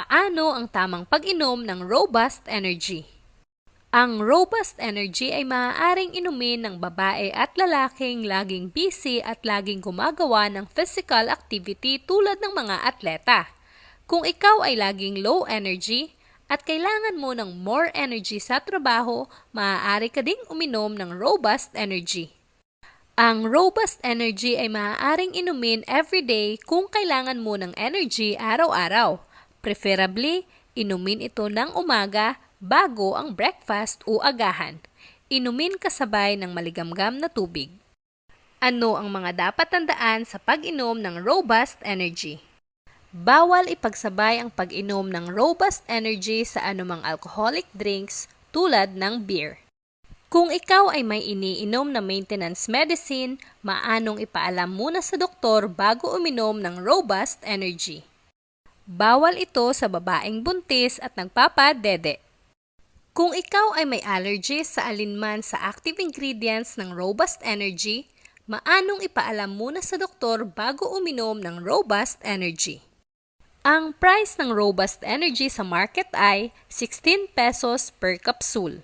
Paano ang tamang pag-inom ng Robust Energy? Ang Robust Energy ay maaaring inumin ng babae at lalaking laging busy at laging gumagawa ng physical activity tulad ng mga atleta. Kung ikaw ay laging low energy at kailangan mo ng more energy sa trabaho, maaari ka ding uminom ng Robust Energy. Ang Robust Energy ay maaaring inumin everyday kung kailangan mo ng energy araw-araw. Preferably, inumin ito ng umaga bago ang breakfast o agahan. Inumin kasabay ng maligamgam na tubig. Ano ang mga dapat tandaan sa pag-inom ng Robust Energy? Bawal ipagsabay ang pag-inom ng Robust Energy sa anumang alcoholic drinks tulad ng beer. Kung ikaw ay may iniinom na maintenance medicine, maanong ipaalam muna sa doktor bago uminom ng Robust Energy. Bawal ito sa babaeng buntis at nagpapadede. Kung ikaw ay may allergies sa alinman sa active ingredients ng Robust Energy, maanong ipaalam muna sa doktor bago uminom ng Robust Energy. Ang price ng Robust Energy sa market ay 16 pesos per capsule.